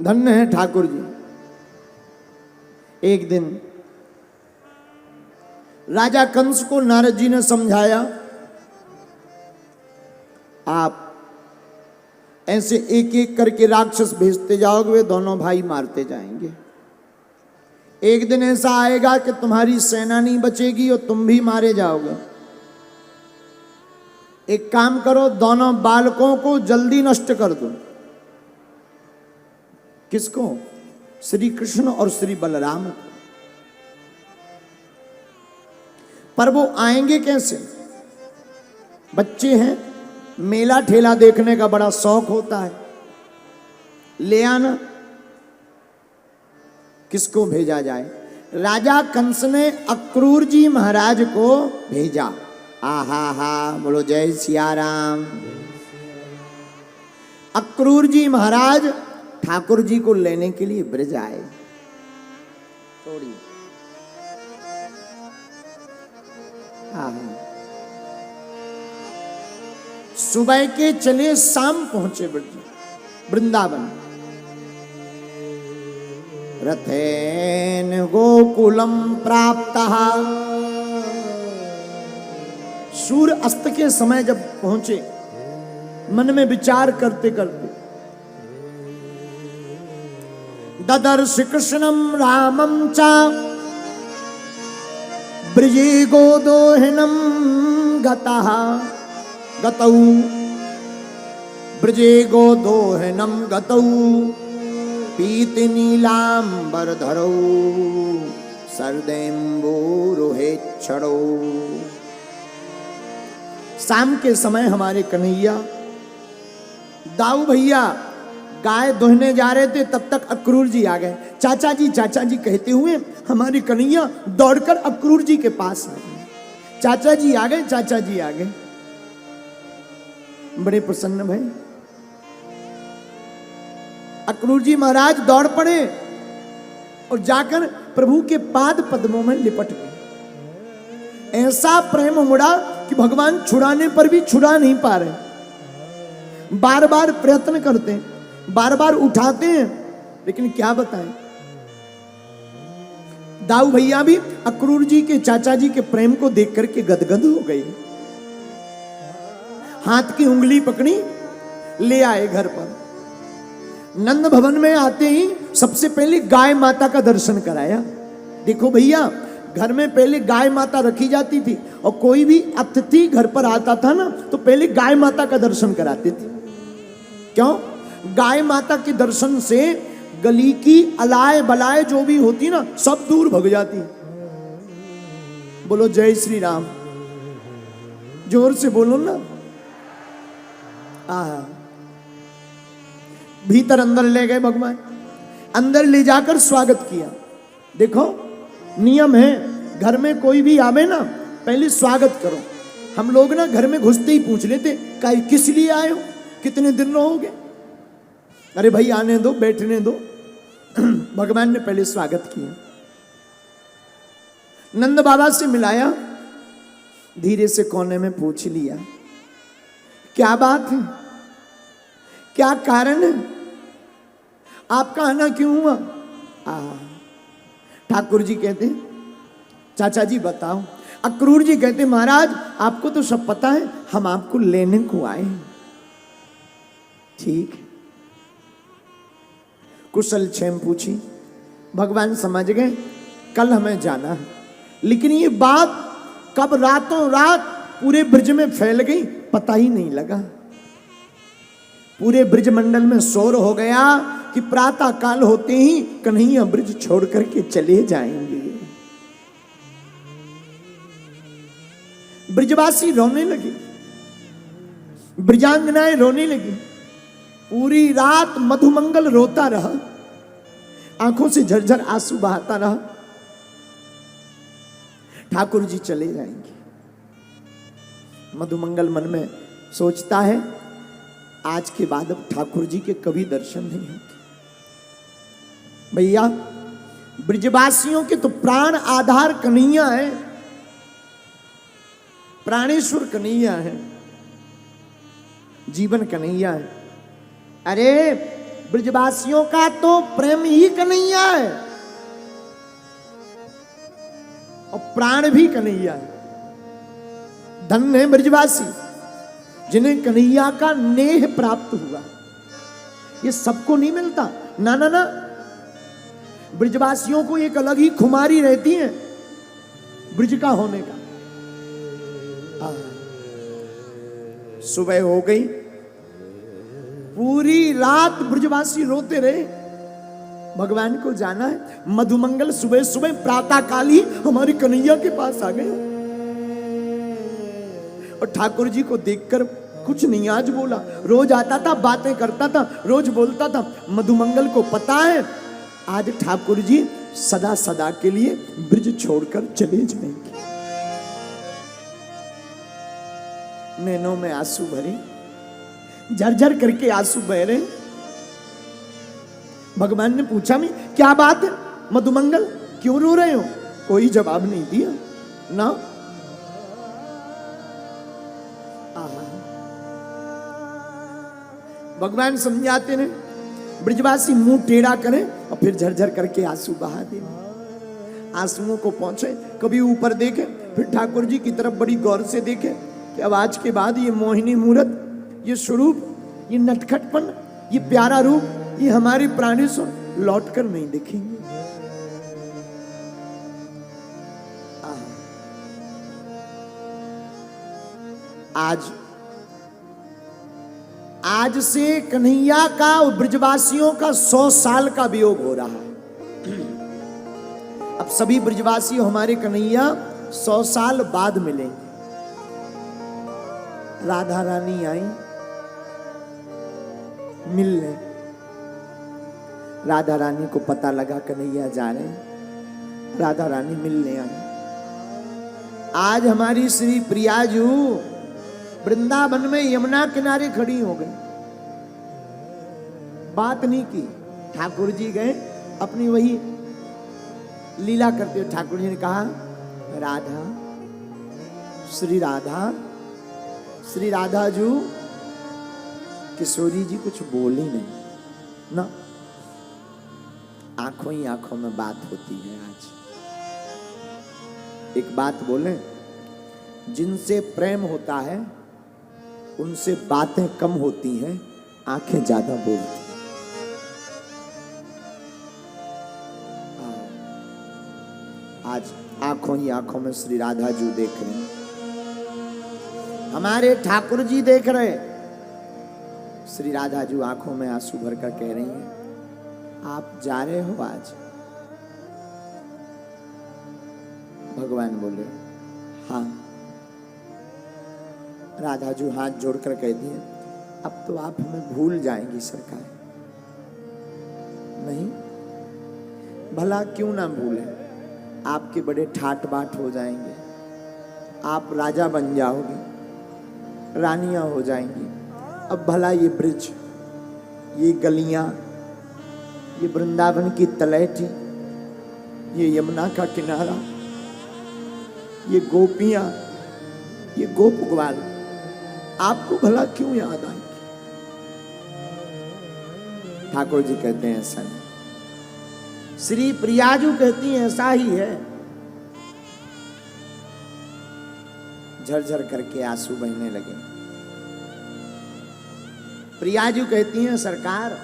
धन्य है ठाकुर जी। एक दिन राजा कंस को नारद जी ने समझाया, आप ऐसे एक एक करके राक्षस भेजते जाओगे, वे दोनों भाई मारते जाएंगे। एक दिन ऐसा आएगा कि तुम्हारी सेना नहीं बचेगी और तुम भी मारे जाओगे। एक काम करो, दोनों बालकों को जल्दी नष्ट कर दो। किसको? श्री कृष्ण और श्री बलराम को। पर वो आएंगे कैसे? बच्चे हैं, मेला ठेला देखने का बड़ा शौक होता है, ले आना। किसको भेजा जाए? राजा कंस ने अक्रूर जी महाराज को भेजा। आहा हा, बोलो जय सिया राम। अक्रूर जी महाराज ठाकुर जी को लेने के लिए ब्रज आए। थोड़ी सुबह के चले, शाम पहुंचे वृंदावन। रथेन गोकुलम प्राप्तः। सूर्य अस्त के समय जब पहुंचे, मन में विचार करते करते ददर्श कृष्णम रामम चा ब्रजे गोदोहिनम गतः गतौ ब्रजे गोदोहिनम गतौ पीति नीलांबर धरौ सरदेम्बुरुहेक्षणौ। शाम के समय हमारे कन्हैया दाऊ भैया गाय दोहने जा रहे थे, तब तक अक्रूर जी आ गए। चाचा जी कहते हुए हमारे कन्हैया दौड़कर अक्रूर जी के पास आ गए। चाचा जी आ गए, चाचा जी आ गए। बड़े प्रसन्न भई। अक्रूर जी महाराज दौड़ पड़े और जाकर प्रभु के पाद पद्मों में लिपट गए। ऐसा प्रेम उमड़ा कि भगवान छुड़ाने पर भी छुड़ा नहीं पा रहे। बार बार प्रयत्न करते हैं, बार बार उठाते हैं, लेकिन क्या बताएं। दाऊ भैया भी अक्रूर जी के चाचा जी के प्रेम को देख करके गदगद हो गई। हाथ की उंगली पकड़ी, ले आए घर पर। नंद भवन में आते ही सबसे पहले गाय माता का दर्शन कराया। देखो भैया, घर में पहले गाय माता रखी जाती थी और कोई भी अतिथि घर पर आता था ना, तो पहले गाय माता का दर्शन कराते थे। क्यों? गाय माता के दर्शन से गली की अलाय बलाय जो भी होती ना, सब दूर भग जाती। बोलो जय श्री राम, जोर से बोलो ना। भीतर अंदर ले गए भगवान, अंदर ले जाकर स्वागत किया। देखो नियम है, घर में कोई भी आवे ना, पहले स्वागत करो। हम लोग ना घर में घुसते ही पूछ लेते, किस लिए आए हो, कितने दिन रहोगे? अरे भाई आने दो, बैठने दो। भगवान ने पहले स्वागत किया। नंद बाबा से मिलाया, धीरे से कोने में पूछ लिया, क्या बात है, क्या कारण है, आपका आना क्यों हुआ? ठाकुर जी कहते, चाचा जी बताओ। अक्रूर जी कहते, महाराज आपको तो सब पता है, हम आपको लेने को आए। ठीक, कुशल क्षेम पूछी। भगवान समझ गए कल हमें जाना है, लेकिन ये बात कब रातों रात पूरे ब्रज में फैल गई, पता ही नहीं लगा। पूरे ब्रज मंडल में शोर हो गया कि प्रातः काल होते ही कन्हैया ब्रज छोड़ करके चले जाएंगे। ब्रजवासी रोने लगे, ब्रजांगनाएं रोने लगी। पूरी रात मधुमंगल रोता रहा, आंखों से झरझर आंसू बहाता रहा। ठाकुर जी चले जाएंगे। मधुमंगल मन में सोचता है, आज के बाद अब ठाकुर जी के कभी दर्शन नहीं होंगे। भैया ब्रजवासियों के तो प्राण आधार कन्हैया है, प्राणेश्वर कन्हैया है, जीवन कन्हैया है। अरे ब्रजवासियों का तो प्रेम ही कन्हैया है और प्राण भी कन्हैया है। धन्य है ब्रजवासी जिन्हें कन्हैया का नेह प्राप्त हुआ। ये सबको नहीं मिलता, ना ना ना। ब्रजवासियों को एक अलग ही खुमारी रहती है ब्रज का होने का। सुबह हो गई, पूरी रात ब्रजवासी रोते रहे, भगवान को जाना है। मधुमंगल सुबह सुबह प्रातः काल ही हमारी कन्हैया के पास आ गए और ठाकुर जी को देखकर कुछ नहीं आज बोला। रोज आता था, बातें करता था, रोज बोलता था। मधुमंगल को पता है आज ठाकुर जी सदा सदा के लिए ब्रज छोड़कर चले जाएंगे। नैनों में आंसू भरे, झरझर करके आंसू बह रहे। भगवान ने पूछा मैं क्या बात है मधुमंगल, क्यों रो रहे हो? कोई जवाब नहीं दिया ना। भगवान समझाते ने, ब्रजवासी मुंह टेढ़ा करें और फिर झरझर करके आंसू बहा दे। आंसुओं को पहुंचे, कभी ऊपर देखे, फिर ठाकुर जी की तरफ बड़ी गौर से देखे कि अब आज के बाद ये मोहिनी मूरत, ये स्वरूप, ये नटखटपन, ये प्यारा रूप, ये हमारे प्राणेश्वर लौट कर नहीं दिखेंगे। आज से कन्हैया का और ब्रजवासियों का 100 साल का वियोग हो रहा है। अब सभी ब्रजवासी हमारे कन्हैया 100 साल बाद मिलेंगे। राधा रानी आई मिलने। राधा रानी को पता लगा कन्हैया जा रहे हैं, राधा रानी मिलने आई। आज हमारी श्री प्रियाजू वृंदावन में यमुना किनारे खड़ी हो गई, बात नहीं की। ठाकुर जी गए अपनी वही लीला करते हुए। ठाकुर जी ने कहा राधा, श्री राधा जू। किशोरी जी कुछ बोली नहीं ना, आंखों ही आंखों में बात होती है। आज एक बात बोले, जिनसे प्रेम होता है उनसे बातें कम होती हैं, आंखें ज्यादा बोलती हैं। आज आंखों ही आंखों में श्री राधा जी देख रहे हैं, हमारे ठाकुर जी देख रहे। श्री राधा जी आंखों में आंसू भरकर कह रही हैं, आप जा रहे हो आज? भगवान बोले हाँ। राधा जी हाथ जोड़कर कह दिए, अब तो आप हमें भूल जाएंगी सरकार। नहीं, भला क्यों ना भूले, आपके बड़े ठाट बाट हो जाएंगे, आप राजा बन जाओगे, रानियां हो जाएंगी। अब भला ये ब्रिज, ये गलियां, ये वृंदावन की तलैटी, ये यमुना का किनारा, ये गोपियां, ये गोप ग्वाल, आपको भला क्यों याद आएंगे? ठाकुर जी कहते हैं ऐसा नहीं। श्री प्रियाजू कहती हैं ऐसा ही है। झरझर करके आंसू बहने लगे। प्रियाजू कहती हैं सरकार,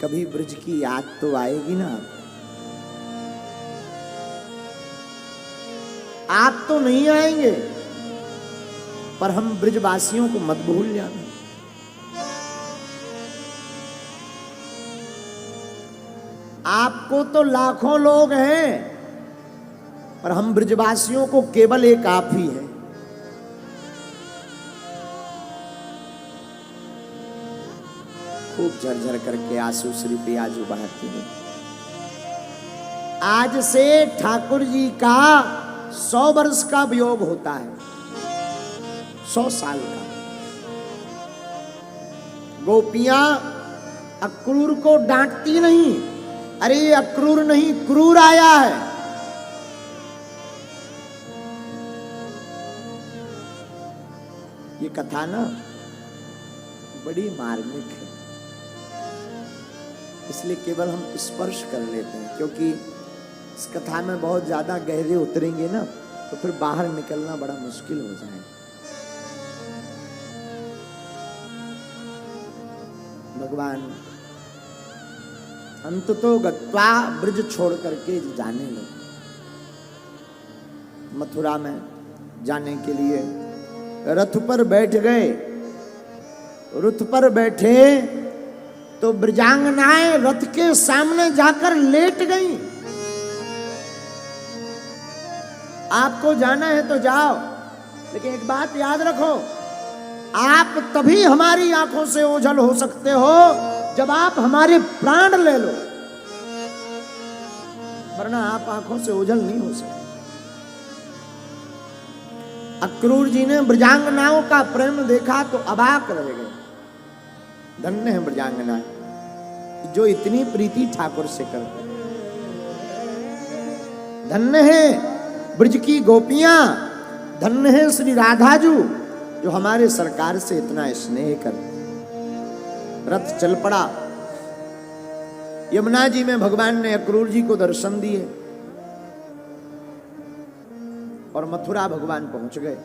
कभी ब्रज की याद तो आएगी ना? आप तो नहीं आएंगे, पर हम ब्रजवासियों को मत भूल जाना। आपको तो लाखों लोग हैं, पर हम ब्रजवासियों को केवल एक आप ही है। खूब झरझर करके आंसू श्री प्रियाजू बहाती है। आज से ठाकुर जी का 100 वर्ष का वियोग होता है, 100 साल का। गोपियां अक्रूर को डांटती नहीं, अरे ये अक्रूर नहीं क्रूर आया है। ये कथा ना बड़ी मार्मिक है। इसलिए केवल हम स्पर्श कर लेते हैं, क्योंकि इस कथा में बहुत ज्यादा गहरे उतरेंगे ना तो फिर बाहर निकलना बड़ा मुश्किल हो जाएगा। भगवान अंत तो गत्वा ब्रज छोड़ करके जाने लगे। मथुरा में जाने के लिए रथ पर बैठ गए। रथ पर बैठे तो ब्रजांगनाएं रथ के सामने जाकर लेट गईं। आपको जाना है तो जाओ, लेकिन एक बात याद रखो, आप तभी हमारी आंखों से ओझल हो सकते हो जब आप हमारे प्राण ले लो, वरना आप आंखों से ओझल नहीं हो सकते। अक्रूर जी ने ब्रजांगनाओं का प्रेम देखा तो अबाक रह गए। धन्य है ब्रजांगनाएं जो इतनी प्रीति ठाकुर से करते। धन्य है ब्रज की गोपियां, धन्य है श्री राधाजू जो हमारे सरकार से इतना स्नेह करते। रथ चल पड़ा। यमुना जी में भगवान ने अक्रूर जी को दर्शन दिए और मथुरा भगवान पहुंच गए।